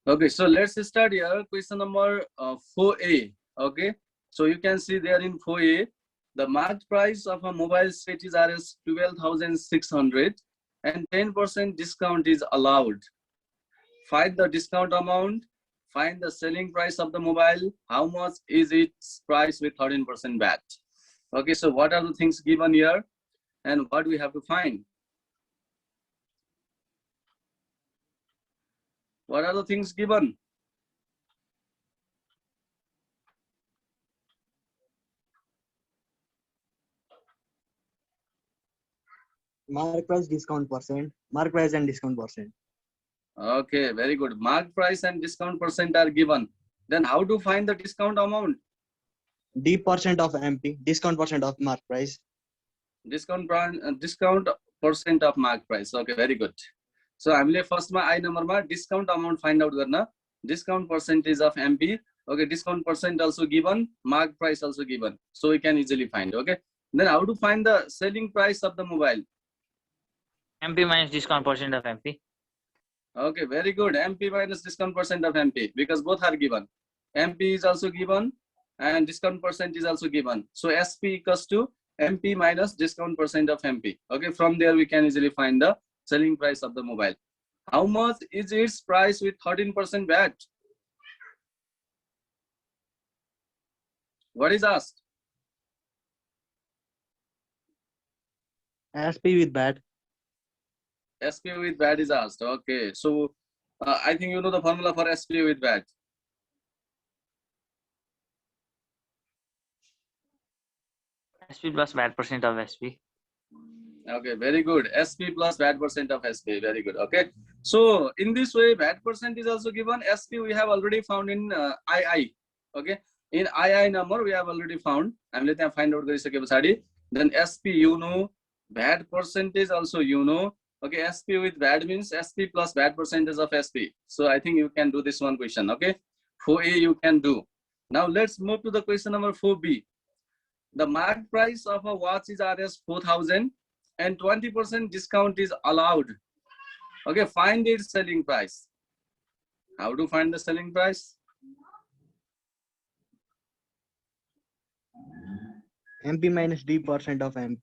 Okay, so let's start here. Question number 4A. Okay, so you can see there in 4A, the market price of a mobile set is Rs 12,600 and 10% discount is allowed. Find the discount amount, find the selling price of the mobile, how much is its price with 13% VAT. Okay, so what are the things given here and what we have to find? What are the things given? Mark price, discount percent. Mark price and discount percent. Okay, very good. Mark price and discount percent are given. Then how to find the discount amount? D percent of MP. Discount percent of mark price. Discount percent of mark price. Okay, very good. So हामीले first मा I number मा discount amount find out गर्न. Discount percentage of MP. Okay, discount percent also given. Mark price also given. So we can easily find. Okay. Then how to find the selling price of the mobile? MP minus discount percent of MP. Okay, very good. MP minus discount percent of MP, because both are given. MP is also given and discount percent is also given. So SP equals to MP minus discount percent of MP. Okay, from there we can easily find the selling price of the mobile. How much is its price with 13% VAT? What is asked? SP with VAT. SP with VAT is asked. Okay, so I think you know the formula for SP with VAT. SP plus VAT percent of SP. Okay, very good. SP plus VAT percent of SP. Very good. Okay, so in this way, VAT percent is also given. SP we have already found in II. Okay, in II number we have already found. I'm letting you find out the then SP you know, VAT percentage also you know. Okay, SP with VAT means SP plus VAT percentage of SP. So I think you can do this one question. Okay, 4A you can do. Now let's move to the question number 4B. The market price of a watch is Rs 4,000 and 20% discount is allowed. Okay, find its selling price. How to find the selling price? MP minus D percent of MP.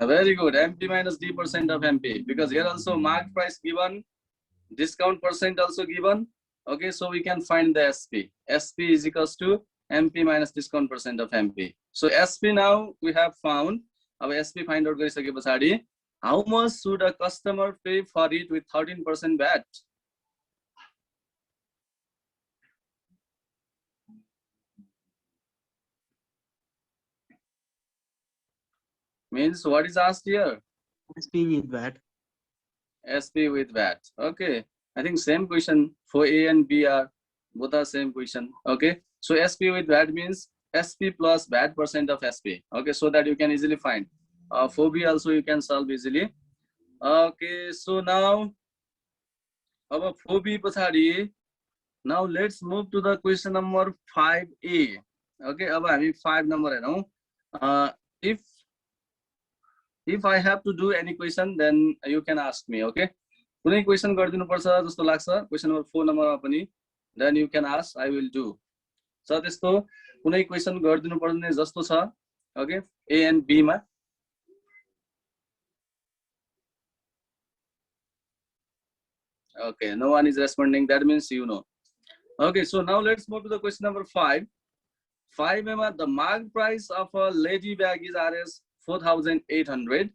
Very good. MP minus D percent of MP, because here also market price given, discount percent also given. Okay, so we can find the SP. SP is equals to MP minus discount percent of MP. So SP now we have found. Our SP find out गरिसके पछाडि how much should a customer pay for it with 13% VAT? Means what is asked here? SP with VAT. SP with VAT. Okay, I think same question for A and B are both are same question. Okay, so SP with VAT means SP plus VAT percent of SP. Okay, so that you can easily find. For B also you can solve easily. Okay, so now our 4B पछाडि, now let's move to the question number 5A. Okay, अब हामी 5 number हेरौं. If I have to do any question, then you can ask me. Okay, कुनै question गरिदिनु पर्छ जस्तो लाग्छ question number 4 number मा पनि, then you can ask, I will do. So त्यस्तो कुनै question गरिदिनु पर्ने जस्तो छ. Okay, A and B मा. Okay, no one is responding. That means you know. Okay, so now let's move to the question number 5. 5 the market price of a lady bag is Rs 4,800.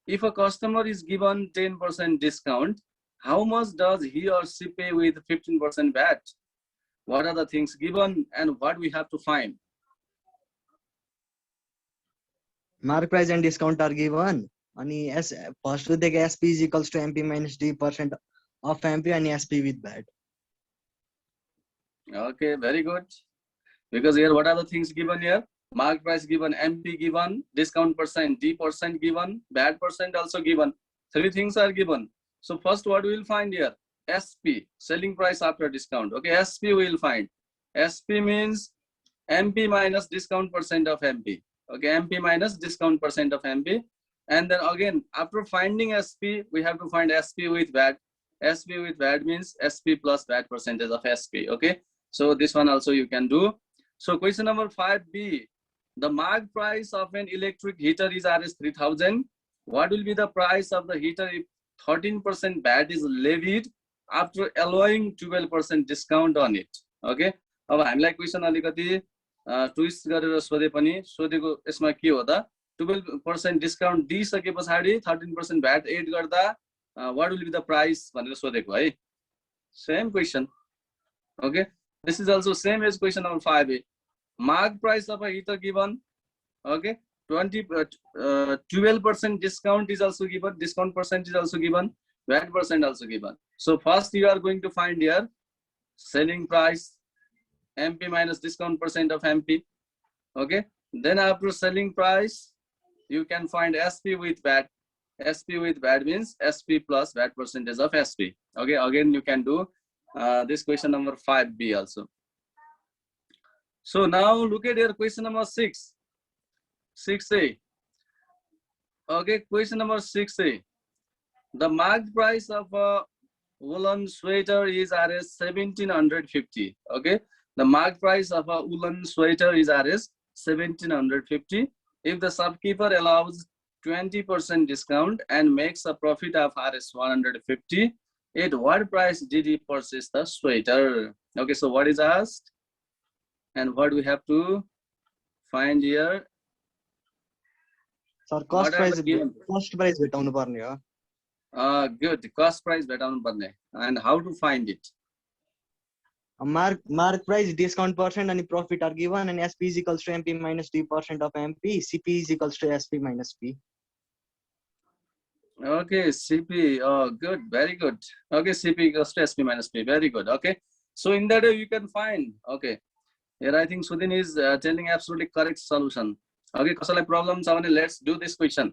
If a customer is given 10% discount, how much does he or she pay with 15% VAT? What are the things given and what we have to find? Mark price and discount are given. And first with the SP is equals to MP minus D percent of MP and SP with VAT. Okay, very good. Because here, what are the things given here? Mark price given, MP given, discount percent, D percent given, VAT percent also given. 3 things are given. So first, what we will find here? SP, selling price after discount. Okay, SP we will find. SP means MP minus discount percent of MP. Okay, MP minus discount percent of MP. And then again, after finding SP, we have to find SP with VAT. SP with VAT means SP plus VAT percentage of SP. Okay, so this one also you can do. So question number 5B, the marked price of an electric heater is Rs 3000. What will be the price of the heater if 13% VAT is levied after allowing 12% discount on it? Okay, अब हामीलाई question अलिकति twist गरेर सोधे पनि सोधेको यसमा के हो त 12% डिस्काउन्ट दिइसके पछाडि 13% VAT एड गर्दा what will be the price भनेर सोधेको है. Same question. Okay, this is also same as question number 5A. Marked price of a heater given. Okay, 12% discount is also given, discount percent is also given, VAT percent also given. So first you are going to find here selling price, MP minus discount percent of MP. Okay, then after selling price you can find SP with VAT. SP with VAT means SP plus VAT percentage of SP. Okay, again you can do this question number 5B also. So now look at your question number 6A. Okay, question number 6A. The marked price of a woolen sweater is Rs 1750. Okay, the marked price of a woolen sweater is Rs 1750. If the shopkeeper allows 20% discount and makes a profit of Rs 150, at what price did he purchase the sweater? Okay, so what is asked and what we have to find here? Sir, cost price भेटाउनु पर्ने हो. Good, cost price भेटाउनु पर्ने. And how to find it? Mark price, discount percent and profit are given, and SP is equals to MP minus D% of MP. CP is equals to SP minus P. Okay, CP. Oh, good, very good. Okay, CP equals to SP minus P. Very good. Okay, so in that way you can find. Okay, here I think Sudhin is telling absolutely correct solution. Okay, kasala problem cha bhane let's do this question.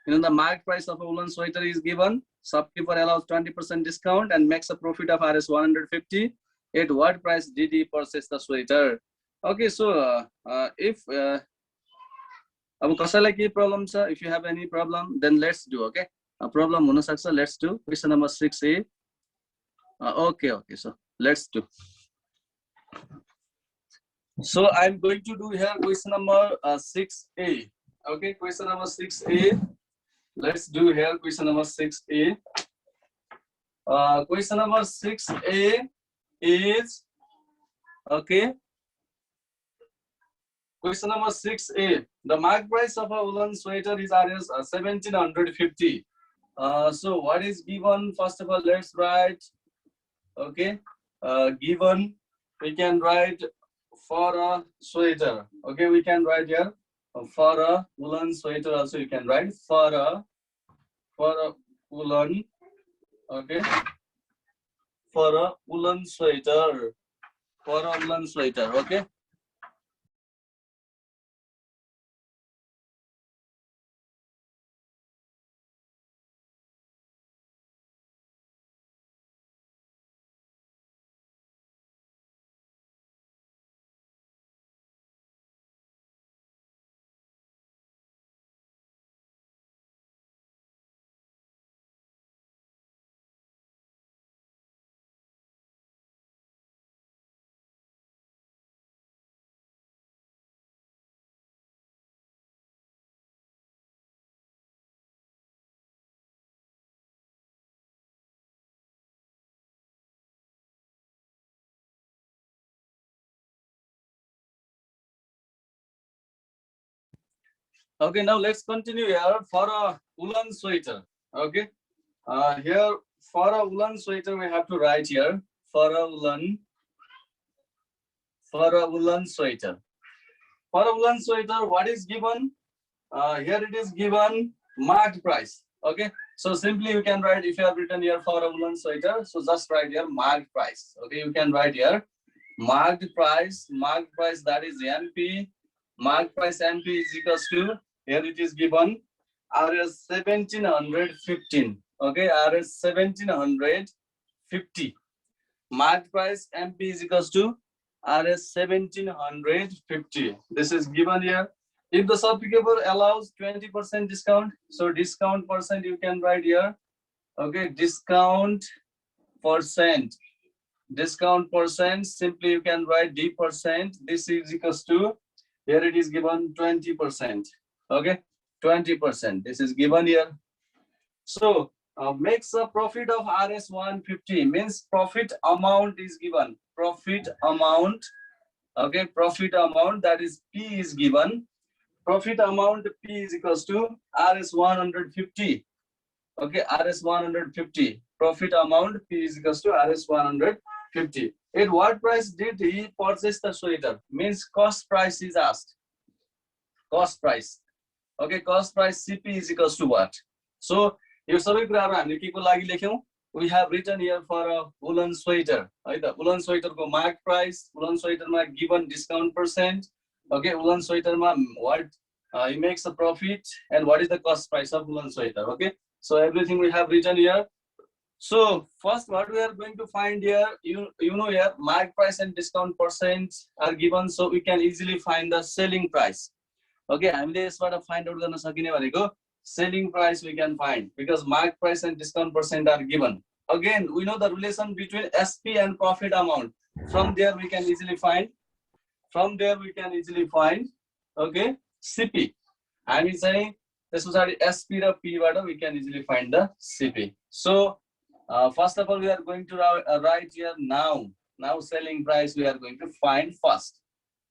You know, the market price of a woolen sweater is given. Shopkeeper allows 20% discount and makes a profit of Rs 150. At what price did he purchase the sweater? Okay, so if अब कसैलाई के problem छ, if you have any problem, then let's do. Okay, problem हुन सक्छ. Let's do question number 6A. Okay, so let's do. So I'm going to do here question number 6A. Okay, question number 6A. Let's do here question number 6A. Question number 6A is, okay, question number 6A. The market price of a woolen sweater is Rs 1750. So what is given? First of all, let's write. Okay, given, we can write for a sweater. Okay, we can write here for a woolen sweater. Also, you can write for a woolen. Okay, for a woolen sweater. For a woolen sweater. Okay. Okay, now let's continue here for a woolen sweater. Okay, here for a woolen sweater we have to write here for a woolen sweater. For a woolen sweater, what is given? Here it is given marked price. Okay, so simply you can write, if you have written here for a woolen sweater, so just write here marked price. Okay, you can write here marked price, that is MP. Marked price MP is equals to, here it is given Rs 1715. Okay, Rs 1750. Marked price MP is equals to Rs 1750. This is given here. If the shopkeeper allows 20% discount, so discount percent you can write here. Okay, discount percent. Discount percent, simply you can write D percent. This is equals to, here it is given 20%. Okay, 20%. This is given here. So makes a profit of RS 150, means profit amount is given. Profit amount, okay, profit amount, that is P is given. Profit amount P is equals to RS 150. Okay, RS 150. Profit amount P is equals to RS 150. At what price did he purchase the sweater? Means cost price is asked. Cost price. Okay, cost price CP is equals to what? So यो सबै कुराहरु हामीले के को लागि लेख्यौं? We have written here for a woolen sweater. है त woolen sweater को mark price, woolen sweater मा given discount percent. Okay, woolen sweater मा what he makes a profit and what is the cost price of woolen sweater. Okay, so everything we have written here. So first what we are going to find here, you know here mark price and discount percent are given, so we can easily find the selling price. Okay, हामीले यसबाट find out गर्न सकिने भनेको selling price we can find, because mark price and discount percent are given. Again, we know the relation between SP and profit amount. From there we can easily find. Okay, CP. हामी चाहिँ त्यसपछि SP र P बाट we can easily find the CP. So first of all we are going to write here now selling price we are going to find first.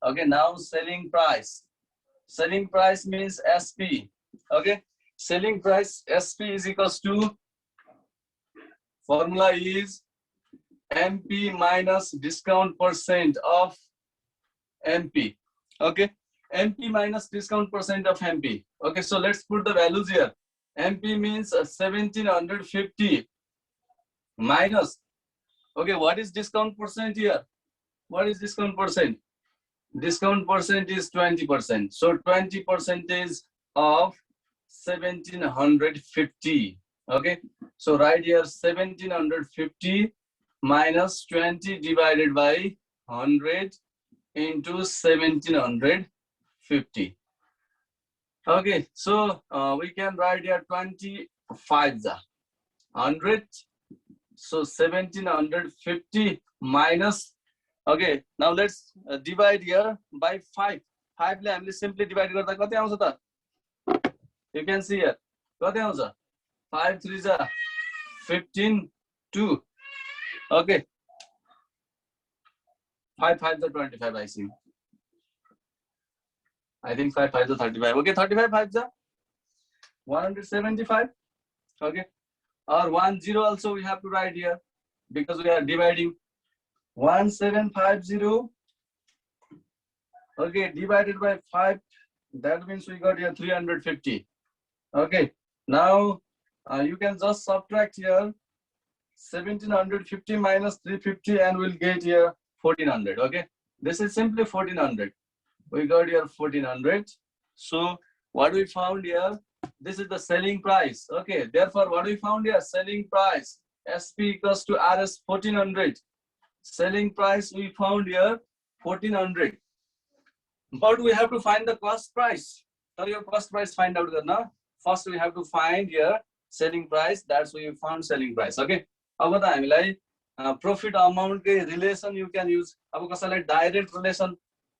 Okay, now selling price means SP. Okay, selling price SP is equals to, formula is MP minus discount percent of MP. Okay, MP minus discount percent of MP. Okay, so let's put the values here. MP means 1750 minus, okay, what is discount percent here? What is discount percent? Discount percent is 20%. So 20% of 1750. Okay, so right here 1750 minus 20 divided by 100 into 1750. Okay, so we can write here 25 the 100. So 1750 minus, okay, now let's divide here by 5. 5 ले हामीले simply divide गर्दा कति आउँछ त? You can see here. कति आउँछ? 5 3 is 15 2. Okay. 5 5 is 25 I see. I think 5 5 is 35. Okay, 35 5 is 175. Okay. Or 10 also we have to write here because we are dividing. 1750. Okay, divided by 5. That means we got here 350. Okay, now you can just subtract here 1750 minus 350 and we'll get here 1400. Okay, this is simply 1400. We got here 1400. So what we found here, this is the selling price. Okay, therefore what we found here, selling price SP equals to RS 1400. Selling price we found here 1400. But we have to find the cost price. So your cost price find out garna. First we have to find here selling price. That's why you found selling price. Okay. अब त हामीलाई profit amount के relation you can use. अब कसैलाई direct relation,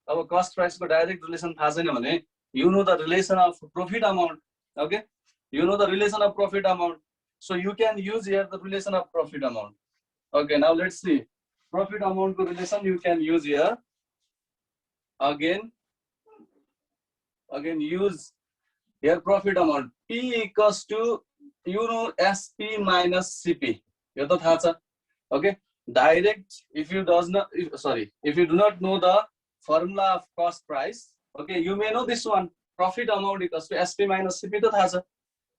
अब cost price को direct relation थाहा छैन भने you know the relation of profit amount. Okay, you know the relation of profit amount, so you can use here the relation of profit amount. Okay, now let's see profit amount को relation you can use here. Again use here profit amount P equals to, you know, SP minus CP. यो त थाहा छ. Okay, direct if you do not know the formula of cost price, okay, you may know this one, profit amount equals to SP minus CP to थाहा छ.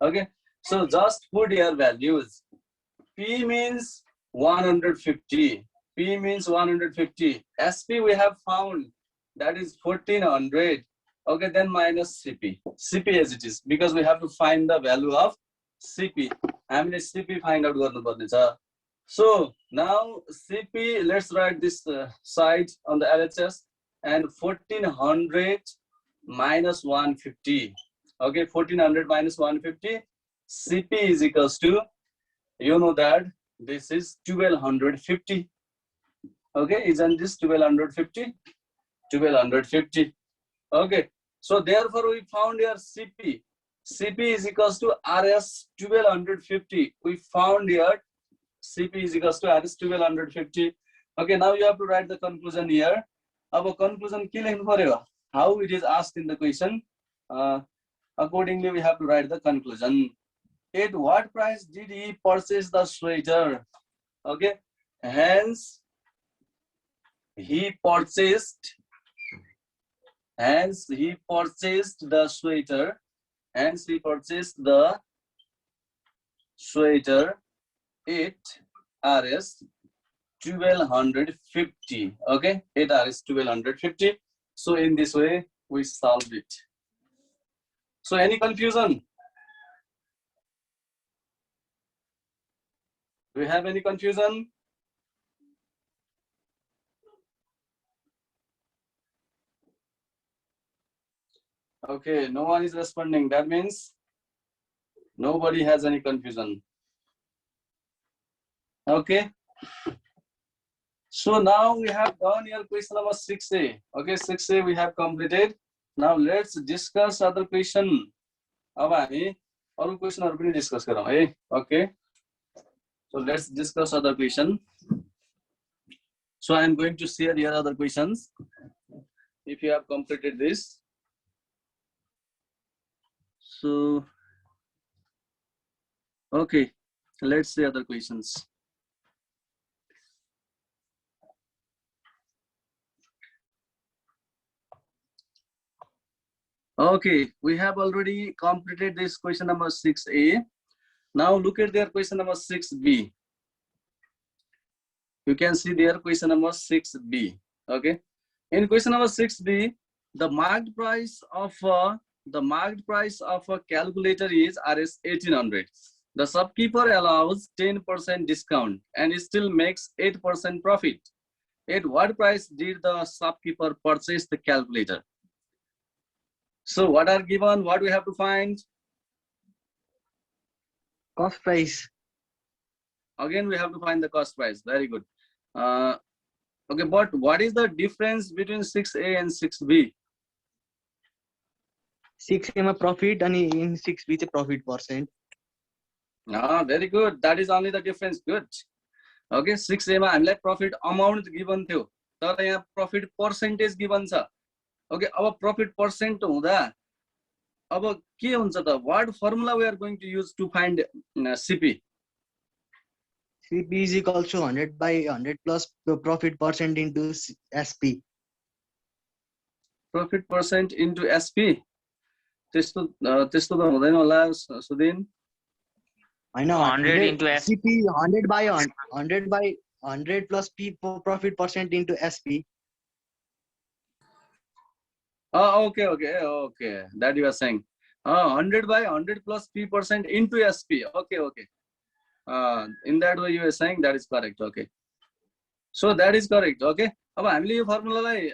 Okay, so just put your values. P means 150. P means 150. SP we have found, that is 1400. Okay, then minus CP. CP as it is, because we have to find the value of CP. हामीले CP find out गर्नुपर्ने छ. So now CP, let's write this side on the LHS, and 1400 minus 150. Okay, 1400 minus 150. CP is equals to, you know that This is 1250. Okay, isn't this 1250? 1250. Okay, so therefore we found here CP. CP is equals to RS 1250. We found here CP is equals to RS 1250. Okay, now you have to write the conclusion here. Our conclusion how it is asked in the question. Accordingly, we have to write the conclusion. At what price did he purchase the sweater? Okay, hence he purchased the sweater. Hence he purchased the sweater at RS 1250. Okay, at RS 1250. So in this way we solved it. So any confusion? Do you have any confusion? Okay, no one is responding. That means nobody has any confusion. Okay. So now we have done your question number 6A. Okay, 6A we have completed. Now let's discuss other question. अब हामी अरु क्वेशनहरु पनि discuss गरौँ है. Okay. So let's discuss other question. So I am going to share your other questions. If you have completed this. So, okay, let's see other questions. Okay, we have already completed this question number 6A. Now look at their question number 6B. You can see their question number 6B. Okay, in question number 6B, the marked price of a calculator is Rs 1800. The shopkeeper allows 10% discount and still makes 8% profit. At what price did the shopkeeper purchase the calculator? So what are given? What we have to find? Cost price. Again, we have to find the cost price. Very good. Okay, but what is the difference between 6A and 6B? 6A ma profit and in 6B चाहिँ profit percent. Ah, very good. That is only the difference. Good. Okay, 6A मा हामीलाई profit amount given थियो, तर यहाँ profit percentage given छ. Okay, अब profit percent हुँदा अब के हुन्छ त? What formula we are going to use to find CP? CP is equal to 100 by 100 plus the profit percent into SP. Profit percent into SP. त्यस्तो त हुँदैन होला सुदिन. I know 100 into CP 100 by 100 plus P profit percent into SP. Oh, okay. That you are saying. 100 by 100 plus P% into SP. Okay. In that way you are saying that is correct. Okay. So that is correct. Okay. अब हामीले यो फर्मुलालाई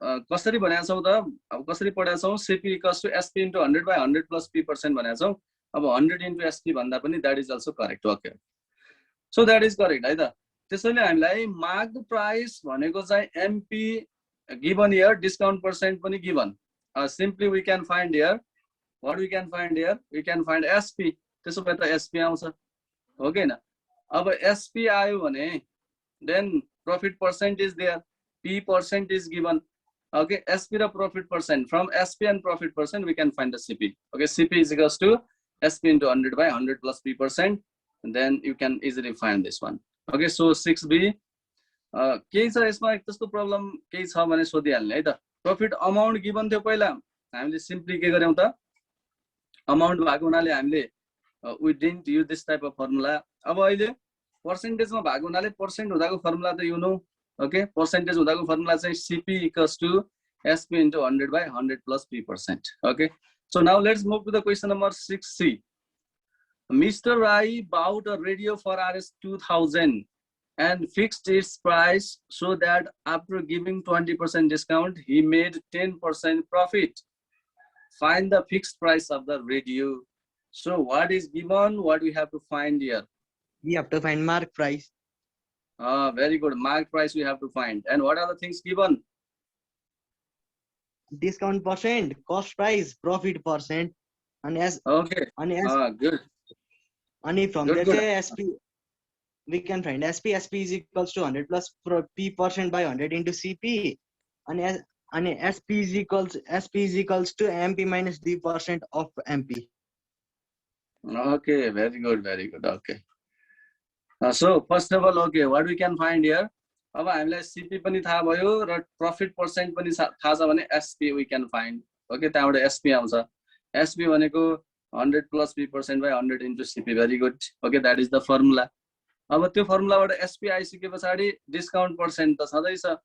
कसरी बनाएको छौं त? अब कसरी पढाएको छौं? CP equals to SP into 100 by 100 plus P% बनाएको छौं. अब 100 into SP भन्दा पनि that is also correct. Okay. So that is correct है त. त्यसैले हामीलाई marked price भनेको चाहिँ MP given here, discount percent पनि given. Simply we can find here. What we can find here? We can find SP. त्यसो भए त SP आउँछ. Okay na? अब SP आयो भने then profit percent is there. P percent is given. Okay, SP raw profit percent. From SP and profit percent we can find the CP. Okay, CP is equals to SP into 100 by 100 plus P%. And then you can easily find this one. Okay, so 6B. केही छ यसमा त्यस्तो problem केही छ भने सोधिहाल्ने है त. Profit amount given थियो पहिला, हामीले सिम्पली के गर्यौं त, अमाउन्ट भएको हुनाले हामीले we didn't use this type of formula. अब अहिले पर्सेन्टेज मा भएको हुनाले पर्सेन्ट हुँदाको फर्मुला त यु नो. ओके, पर्सेन्टेज हुँदाको फर्मुला चाहिँ CP equals to SP into 100 by 100 plus P%. Okay, so now let's move to the question number 6C. Mr. Rai bought a radio for Rs 2000 and fixed its price so that after giving 20% discount, he made 10% profit. Find the fixed price of the radio. So what is given? What we have to find here? We have to find mark price. Very good. Mark price we have to find. And what are the things given? Discount percent, cost price, profit percent, and as Okay. Good. and from Good, there good. say SP, we can find SP. SP is equals to 100 plus P percent by 100 into CP, and SP is equals to MP minus D percent of MP. Okay, very good, very good. Okay. So first of all, okay, what we can find here? अब हामीलाई CP पनि थाहा भयो र profit percent पनि थाहा छ भने SP we can find. Okay, त्यहाँबाट SP आउँछ. SP भनेको 100 plus P percent by 100 into CP. Very good. Okay, that is the formula. अब त्यो फर्मुलाबाट SP आइसके पछाडी डिस्काउन्ट पर्सेन्ट त छँदै छ.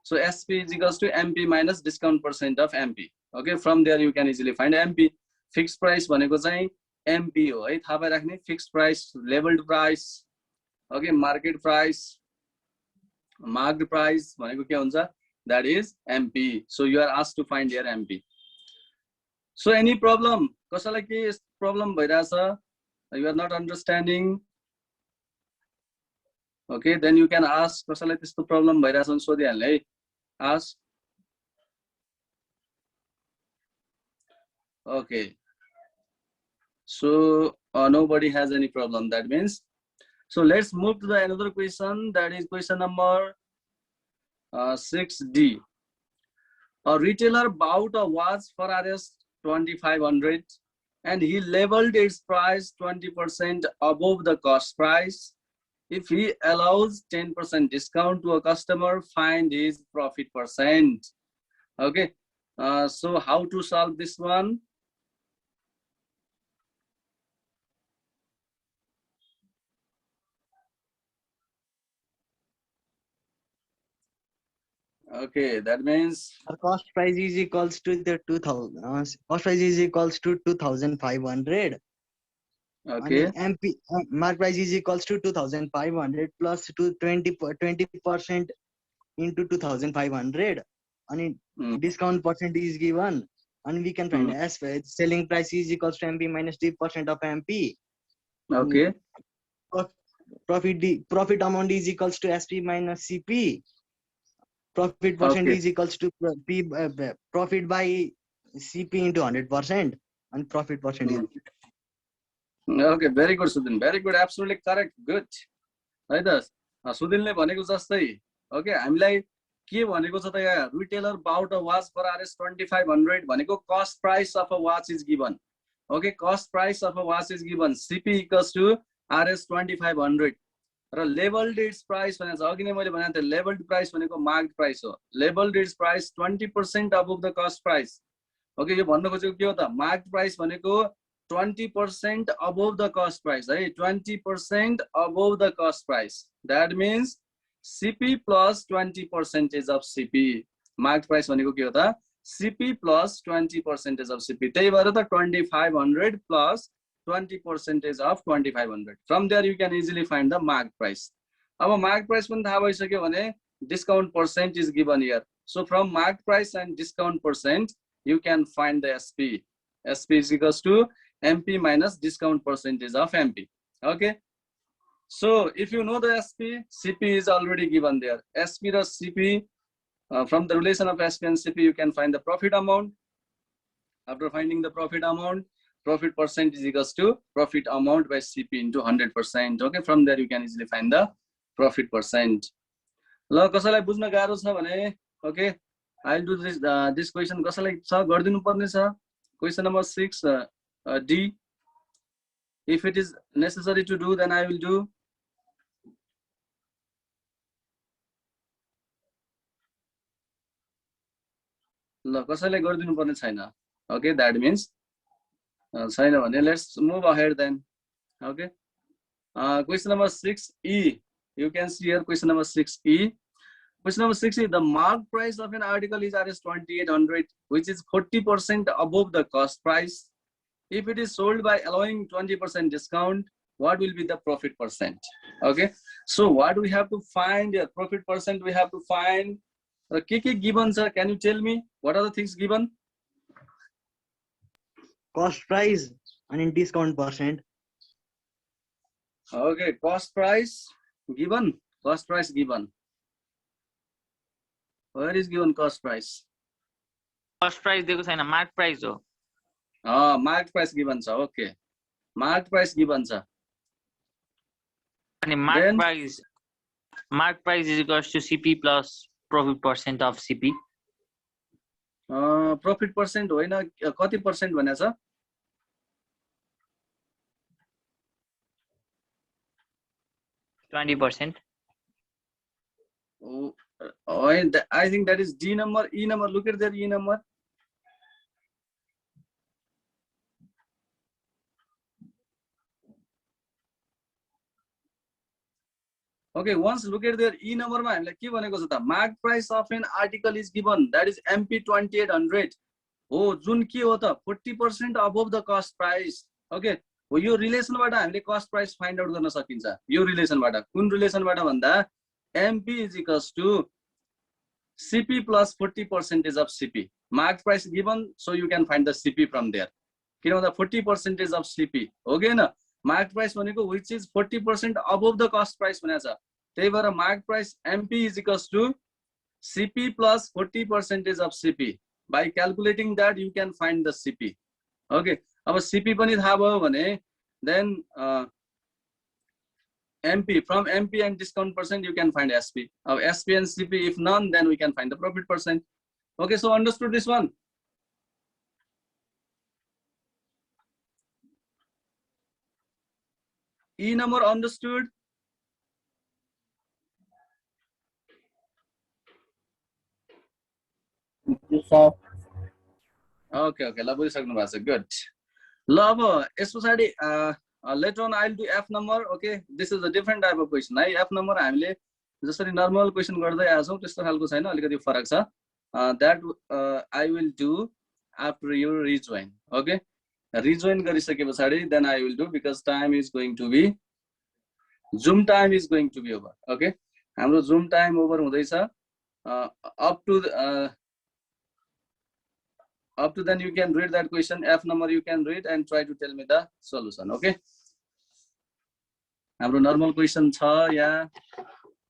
So SP is equals to MP minus discount percent of MP. Okay, from there you can easily find MP. Fixed price भनेको चाहिँ MP हो है, थाहा पाइराख्ने. Fixed price, leveled price, okay, market price, marked price भनेको के हुन्छ? That is MP. So you are asked to find here MP. So any problem? कसैलाई के problem भइराछ? You are not understanding? Okay, then you can ask. कसैलाई त्यस्तो problem भइराछ भने सोधिहाल्ने है. Ask. Okay. So nobody has any problem. That means. So let's move to the another question. That is question number 6D. A retailer bought a watch for Rs 2500 and he leveled its price 20% above the cost price. If he allows 10% discount to a customer, find his profit percent. Okay. So how to solve this one? Okay, that means Our cost price is equals to the 2000. Cost price is equals to 2500. okay. And MP mark price is equals to 2500 plus to 20% into 2500. And discount percent is given. And we can find as selling price is equals to MP minus D percent of MP. Okay. Profit amount is equals to SP minus CP. Profit percent is equals to profit by CP into 100%, and profit percent is. Okay, very good, Sudhin. Very good, absolutely correct. Good. Right, Sudhinle भनेको जस्तै. Okay, हामीलाई के भनेको छ त यहाँ? Retailer bought a watch for Rs 2500 भनेको cost price of a watch is given. Okay, cost price of a watch is given. CP equals to Rs 2500. र लेभल्ड इट्स प्राइस भनेको छ, अघि नै मैले भनेको थिएँ लेभल्ड प्राइस भनेको मार्क्ड प्राइस हो. Labelled its price 20% above the cost price. Okay, यो भन्न खोजेको के हो त? मार्क्ड प्राइस भनेको 20% अबभ द कस्ट प्राइस है. 20% above the cost price. That means CP plus 20% of CP. Marked price भनेको के हो त? CP plus 20% of CP. त्यही भएर त 2500 plus 20% of 2500. From there you can easily find the mark price. अब mark price पनि थाहा भइसक्यो भने discount percent is given here. So from mark price and discount percent you can find the SP. SP is equals to MP minus discount percentage of MP. Okay. So if you know the SP, CP is already given there. SP or CP, from the relation of SP and CP you can find the profit amount. After finding the profit amount, profit percent is equals to profit amount by CP into 100%. Okay, from there you can easily find the profit percent. ल कसैलाई बुझ्न गाह्रो छ भने okay, I'll do this question. कसैलाई छ गरिदिनु पर्ने छ. Question number 6D. If it is necessary to do, then I will do. ल कसैलाई गरिदिनु पर्ने छैन. Okay, that means let's move ahead then. Okay. Question number 6E. You can see here question number 6E. Question number 6E. The mark price of an article is Rs 2800, which is 40% above the cost price. If it is sold by allowing 20% discount, what will be the profit percent? Okay. So what we have to find here? Profit percent we have to find. Given, sir, can you tell me what are the things given? Cost price and in discount percent. Okay, cost price given. Cost price given. Where is given cost price? Cost price दिएको छैन, mark price हो. Marked price given छ. Okay. Marked price given छ. अनि Then mark price is equals to CP plus profit percent of CP. profit percent होइन, कति percent भनेको छ? 20%. Oh, I think that is D number, E number. Look at their E number. Okay, once look at their E number ma हामीलाई के भनेको छ त? Mark price of an article is given, that is MP 2800. हो, जुन के हो त 40% above the cost price. Okay, हो यो रिलेसनबाट हामीले cost price find out गर्न सकिन्छ. यो रिलेसनबाट, कुन रिलेसनबाट भन्दा MP is equals to CP plus 40% of CP. Mark price given, so you can find the CP from there. किन भन्दा 40% of CP हो कि हैन? Mark price भनेको which is 40% above the cost price भनेको छ. त्यही भएर mark price MP is equals to CP plus 40% of CP. By calculating that you can find the CP. Okay, अब CP पनि थाहा भयो भने then MP, from MP and discount percent you can find SP. SP and CP, if none, then we can find the profit percent. Okay, so understood this one? E number understood? Yes, sir. Okay, ल बुझिसक्नु भएको छ, good. ल अब yes पछाडि later on I'll do F number. Okay, this is a different type of question. है F number हामीले जसरी normal question गर्दै आएको छौं त्यस्तो खालको छैन, अलिकति फरक छ. That I will do after you rejoin. Okay, rejoin गरिसके पछाडि then I will do, because time is going to be, Zoom time is going to be over. Okay, हाम्रो Zoom time over हुँदैछ. Up to then you can read that question, F number you can read and try to tell me the solution. Okay, हाम्रो normal question छ या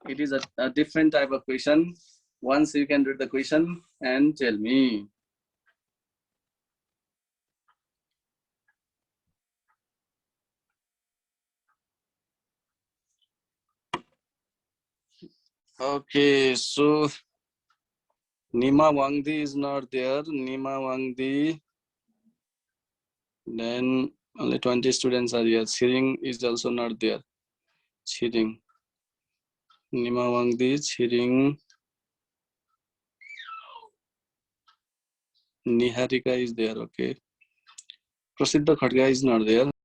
it is a different type of question. Once you can read the question and tell me. Okay, so Nima Wangdi is not there. Nima Wangdi. Then only 20 students are here. Chiring is also not there. Chiring. Nima Wangdi, Chiring. Niharika is there. Okay. Prasiddha Khadga is not there.